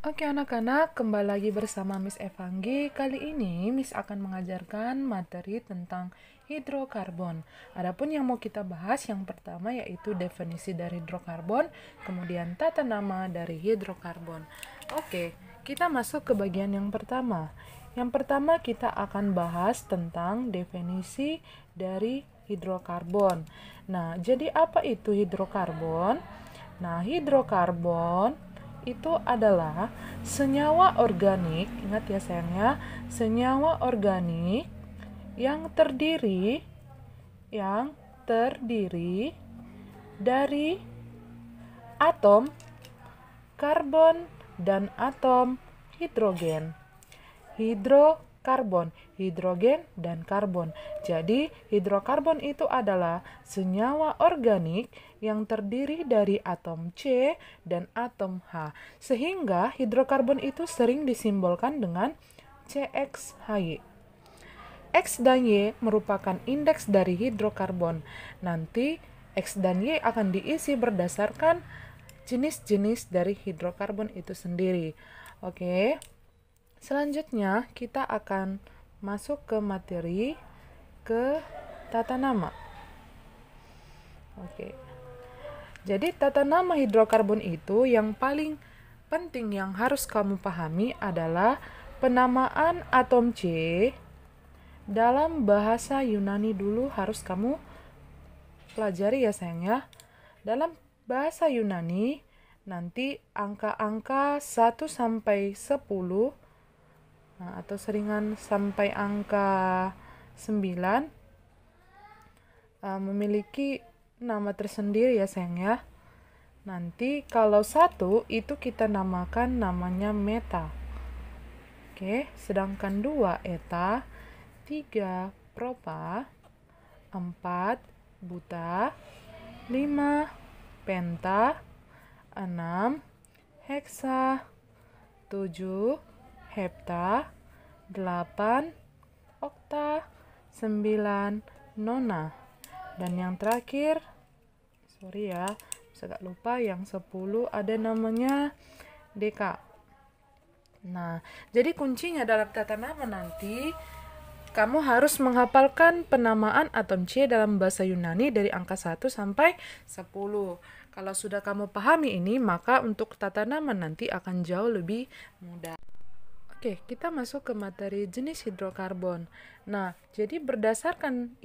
Oke anak-anak, kembali lagi bersama Miss Evanggi. Kali ini Miss akan mengajarkan materi tentang hidrokarbon. Adapun yang mau kita bahas yang pertama yaitu definisi dari hidrokarbon, kemudian tata nama dari hidrokarbon. Oke, kita masuk ke bagian yang pertama. Yang pertama kita akan bahas tentang definisi dari hidrokarbon. Nah, jadi apa itu hidrokarbon? Nah, hidrokarbon itu adalah senyawa organik, ingat ya sayangnya, senyawa organik yang terdiri dari atom karbon dan atom hidrogen. Hidrogen dan karbon. Jadi, hidrokarbon itu adalah senyawa organik yang terdiri dari atom C dan atom H. Sehingga hidrokarbon itu sering disimbolkan dengan CXHY. X dan Y merupakan indeks dari hidrokarbon. Nanti X dan Y akan diisi berdasarkan jenis-jenis dari hidrokarbon itu sendiri. Oke. Selanjutnya, kita akan masuk ke materi ke tata nama. Oke. Jadi, tata nama hidrokarbon itu yang paling penting yang harus kamu pahami adalah penamaan atom C dalam bahasa Yunani dulu harus kamu pelajari ya sayang ya. Dalam bahasa Yunani, nanti angka-angka 1 sampai 10 atau seringan sampai angka 9 memiliki nama tersendiri ya sayang ya. Nanti kalau 1 itu kita namakan namanya meta. Oke, sedangkan 2 eta, 3 propa, 4 buta, 5 penta, 6 heksa, 7 hepta, 8 okta, 9 nona. Dan yang terakhir, sorry ya, agak lupa, yang 10 ada namanya deka. Nah, jadi kuncinya dalam tata nama nanti, kamu harus menghafalkan penamaan atom C dalam bahasa Yunani dari angka 1 sampai 10. Kalau sudah kamu pahami ini, maka untuk tata nama nanti akan jauh lebih mudah. Oke, kita masuk ke materi jenis hidrokarbon. Nah, jadi berdasarkan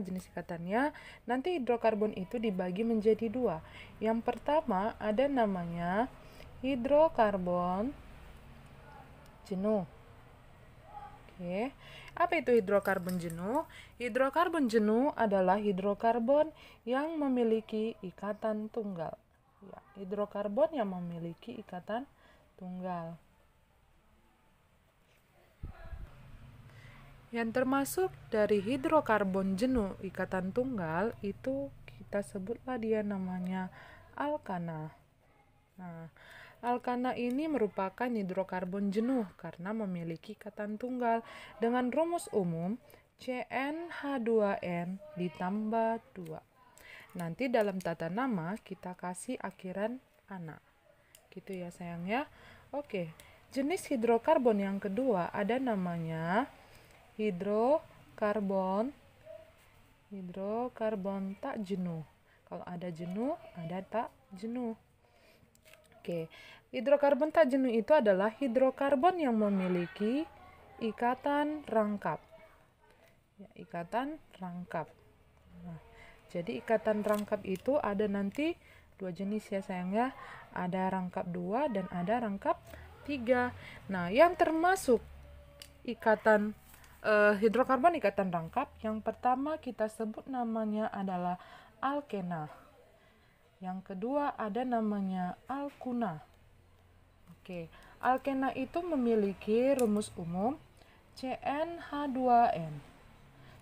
jenis ikatannya, nanti hidrokarbon itu dibagi menjadi 2. Yang pertama ada namanya hidrokarbon jenuh. Oke, apa itu hidrokarbon jenuh? Hidrokarbon jenuh adalah hidrokarbon yang memiliki ikatan tunggal. Ya, hidrokarbon yang memiliki ikatan tunggal. Yang termasuk dari hidrokarbon jenuh ikatan tunggal itu kita sebutlah dia namanya alkana. Nah, alkana ini merupakan hidrokarbon jenuh karena memiliki ikatan tunggal dengan rumus umum CnH2n ditambah 2. Nanti dalam tata nama kita kasih akhiran ana. Gitu ya sayang ya. Oke, jenis hidrokarbon yang kedua ada namanya hidrokarbon tak jenuh. Kalau ada jenuh, ada tak jenuh. Oke, hidrokarbon tak jenuh itu adalah hidrokarbon yang memiliki ikatan rangkap. Ya, ikatan rangkap. Nah, jadi ikatan rangkap itu ada nanti 2 jenis ya sayang ya. Ada rangkap 2 dan ada rangkap 3. Nah, yang termasuk ikatan hidrokarbon ikatan rangkap, yang pertama kita sebut namanya adalah alkena. Yang kedua ada namanya alkuna. Oke, alkena itu memiliki rumus umum CnH2n.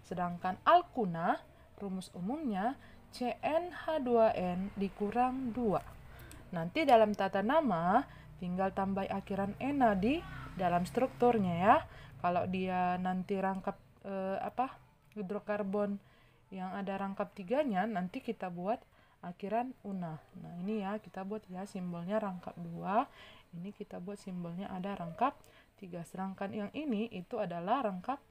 Sedangkan alkuna rumus umumnya CnH2n dikurang 2. Nanti dalam tata nama tinggal tambah akhiran ena di dalam strukturnya ya. Kalau dia nanti rangkap hidrokarbon yang ada rangkap 3-nya, nanti kita buat akhiran una. Nah, ini ya kita buat ya simbolnya rangkap 2. Ini kita buat simbolnya ada rangkap 3. Sedangkan yang ini itu adalah rangkap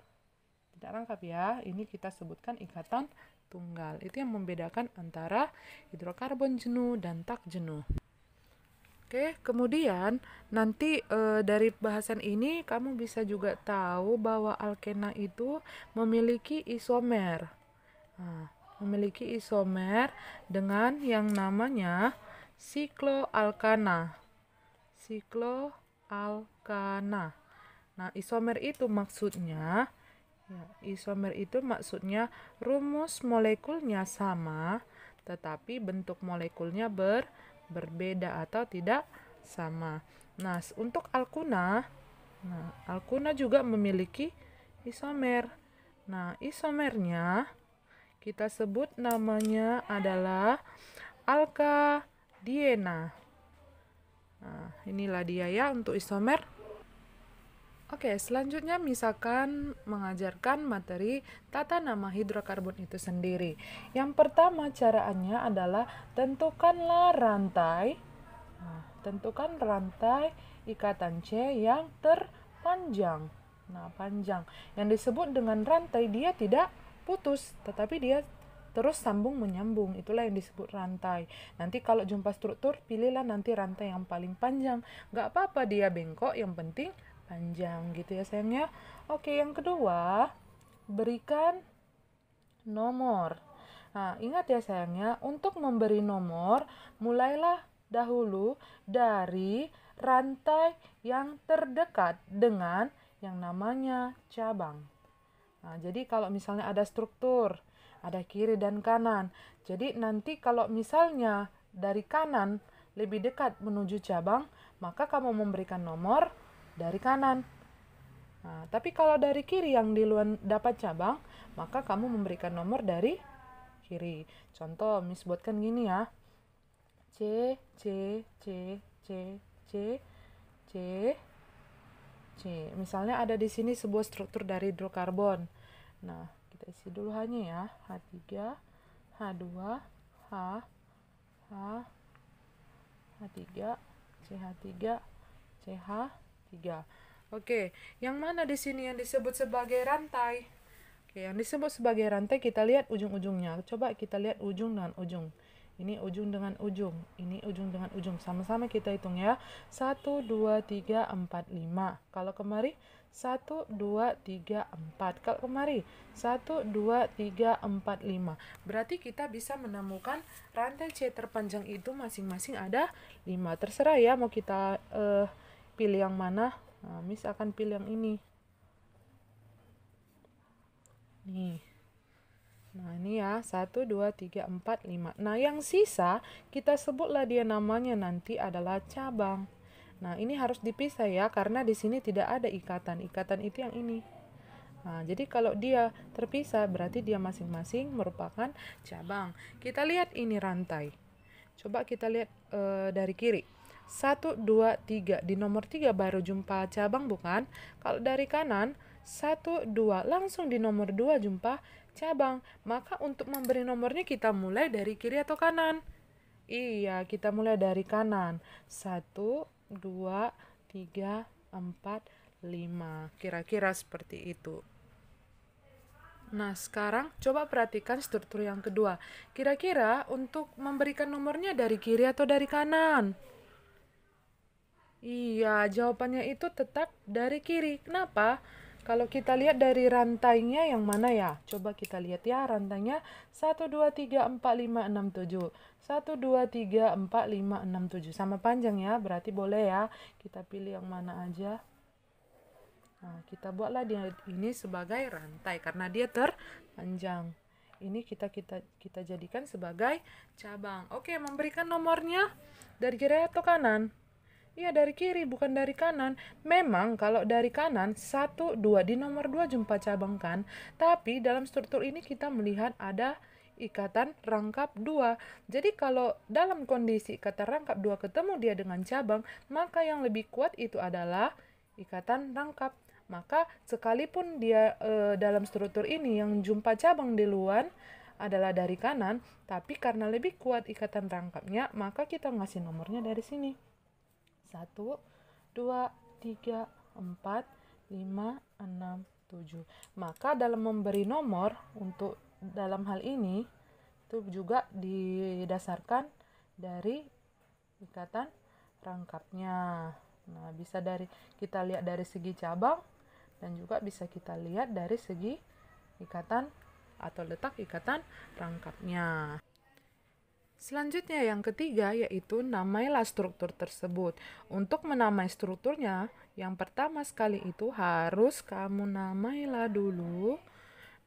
tidak rangkap ya. Ini kita sebutkan ikatan tunggal. Itu yang membedakan antara hidrokarbon jenuh dan tak jenuh. Oke, kemudian nanti dari bahasan ini kamu bisa juga tahu bahwa alkena itu memiliki isomer. Nah, memiliki isomer dengan yang namanya sikloalkana. Sikloalkana. Nah, isomer itu maksudnya rumus molekulnya sama, tetapi bentuk molekulnya berbeda atau tidak sama. Nah, untuk alkuna juga memiliki isomer. Nah, isomernya kita sebut namanya adalah alkadiena. Nah, inilah dia ya untuk isomer. Oke, selanjutnya misalkan mengajarkan materi tata nama hidrokarbon itu sendiri. Yang pertama caranya adalah tentukanlah rantai. Nah, tentukan rantai ikatan C yang terpanjang. Nah, panjang. Yang disebut dengan rantai dia tidak putus, tetapi dia terus sambung menyambung. Itulah yang disebut rantai. Nanti kalau jumpa struktur, pilihlah nanti rantai yang paling panjang. Nggak apa-apa dia bengkok, yang penting panjang gitu ya sayangnya. Oke, yang kedua, berikan nomor. Nah, ingat ya sayangnya, untuk memberi nomor, mulailah dahulu dari rantai yang terdekat dengan yang namanya cabang. Nah, jadi kalau misalnya ada struktur, ada kiri dan kanan. Jadi nanti kalau misalnya dari kanan lebih dekat menuju cabang, maka kamu memberikan nomor dari kanan. Nah, tapi kalau dari kiri yang duluan dapat cabang, maka kamu memberikan nomor dari kiri. Contoh, Miss buatkan gini ya. C, C, C, C, C, C, C. Misalnya ada di sini sebuah struktur dari hidrokarbon. Nah, kita isi dulu hanya ya. H3, H2, H, H, H3, CH3, CH3. Oke, yang mana di sini yang disebut sebagai rantai? Oke, yang disebut sebagai rantai kita lihat ujung-ujungnya. Coba kita lihat ujung dengan ujung. Ini ujung dengan ujung, ini ujung dengan ujung. Sama-sama kita hitung ya. 1, 2, 3, 4, 5. Kalau kemari 1, 2, 3, 4. Kalau kemari 1, 2, 3, 4, 5. Berarti kita bisa menemukan rantai C terpanjang itu masing-masing ada 5. Terserah ya mau kita pilih yang mana. Nah, Miss akan pilih yang ini. Nih. Nah, ini ya, 1, 2, 3, 4, 5. Nah, yang sisa, kita sebutlah dia namanya nanti adalah cabang. Nah, ini harus dipisah ya, karena di sini tidak ada ikatan. Ikatan itu yang ini. Nah, jadi kalau dia terpisah, berarti dia masing-masing merupakan cabang. Kita lihat ini rantai. Coba kita lihat dari kiri. 1, 2, 3. Di nomor 3 baru jumpa cabang, bukan? Kalau dari kanan, 1, 2. Langsung di nomor 2 jumpa cabang. Maka untuk memberi nomornya kita mulai dari kiri atau kanan? Iya, kita mulai dari kanan. 1, 2, 3, 4, 5. Kira-kira seperti itu. Nah, sekarang coba perhatikan struktur yang kedua. Kira-kira untuk memberikan nomornya dari kiri atau dari kanan? Iya, jawabannya itu tetap dari kiri. Kenapa? Kalau kita lihat dari rantainya yang mana ya? Coba kita lihat ya rantainya 1, 2, 3, 4, 5, 6, 7. 1, 2, 3, 4, 5, 6, 7. Sama panjang ya, berarti boleh ya. Kita pilih yang mana aja. Nah, kita buatlah dia ini sebagai rantai karena dia terpanjang. Ini kita jadikan sebagai cabang. Oke, memberikan nomornya dari kiri atau kanan? Iya, dari kiri, bukan dari kanan. Memang kalau dari kanan, 1, 2, di nomor 2 jumpa cabang kan. Tapi dalam struktur ini kita melihat ada ikatan rangkap 2. Jadi kalau dalam kondisi ikatan rangkap 2 ketemu dia dengan cabang, maka yang lebih kuat itu adalah ikatan rangkap. Maka sekalipun dia dalam struktur ini yang jumpa cabang duluan, adalah dari kanan, tapi karena lebih kuat ikatan rangkapnya, maka kita ngasih nomornya dari sini. 1, 2, 3, 4, 5, 6, 7. Maka dalam memberi nomor untuk dalam hal ini itu juga didasarkan dari ikatan rangkapnya. Nah, bisa kita lihat dari segi cabang dan juga bisa kita lihat dari segi ikatan atau letak ikatan rangkapnya. Selanjutnya yang ketiga yaitu namailah struktur tersebut. Untuk menamai strukturnya, yang pertama sekali itu harus kamu namailah dulu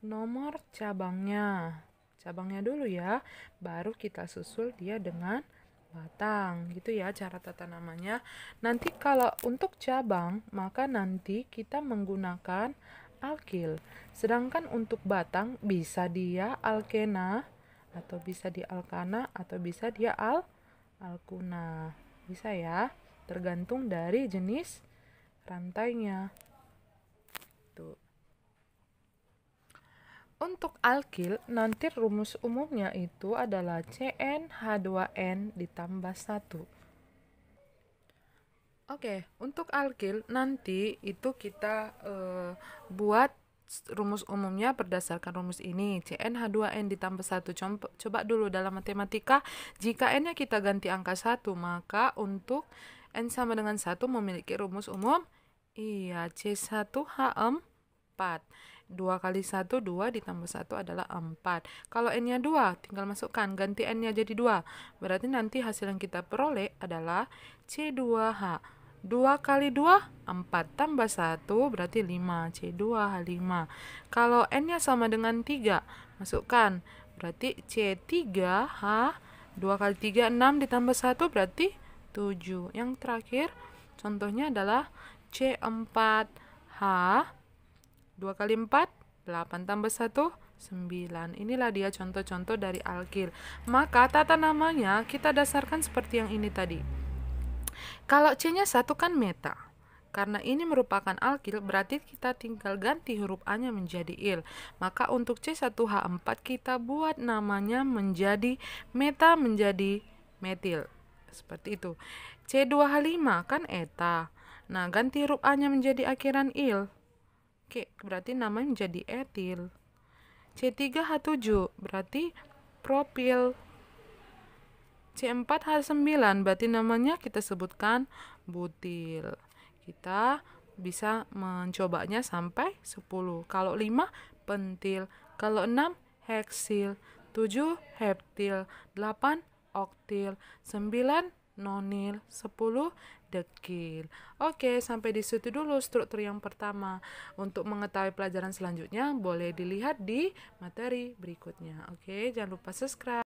nomor cabangnya. Cabangnya dulu ya, baru kita susul dia dengan batang. Gitu ya cara tata namanya. Nanti kalau untuk cabang, maka nanti kita menggunakan alkil. Sedangkan untuk batang bisa dia alkena, atau bisa di alkana, atau bisa dia alkuna. Bisa ya, tergantung dari jenis rantainya. Tuh. Untuk alkil, nanti rumus umumnya itu adalah CnH2n ditambah 1. Oke, untuk alkil nanti itu kita buat rumus umumnya berdasarkan rumus ini. CnH2n ditambah 1. Coba dulu dalam matematika, jika n-nya kita ganti angka 1, maka untuk n sama dengan 1 memiliki rumus umum. Iya, C1H4. 2 kali 1, 2 ditambah 1 adalah 4. Kalau n-nya 2, tinggal masukkan, ganti n-nya jadi 2. Berarti nanti hasil yang kita peroleh adalah C2H. 2 kali 2, 4. Tambah 1, berarti 5. C2H5. Kalau n-nya sama dengan 3, masukkan. Berarti C3H. 2 kali 3, 6 ditambah 1, berarti 7. Yang terakhir, contohnya adalah C4H. 2 kali 4, 8 tambah 1, 9. Inilah dia contoh-contoh dari alkil. Maka tata namanya kita dasarkan seperti yang ini tadi. Kalau C-nya 1 kan meta. Karena ini merupakan alkil, berarti kita tinggal ganti huruf A-nya menjadi il. Maka untuk C1H4 kita buat namanya menjadi meta, menjadi metil. Seperti itu. C2H5 kan eta. Nah, ganti huruf A-nya menjadi akhiran il. Oke, berarti namanya menjadi etil. C3H7 berarti propil. C4H9 berarti namanya kita sebutkan butil. Kita bisa mencobanya sampai 10. Kalau 5 pentil, kalau 6 heksil, 7 heptil, 8 oktil, 9 nonil, 10 dekil. Oke, sampai di situ dulu struktur yang pertama. Untuk mengetahui pelajaran selanjutnya boleh dilihat di materi berikutnya. Oke, jangan lupa subscribe.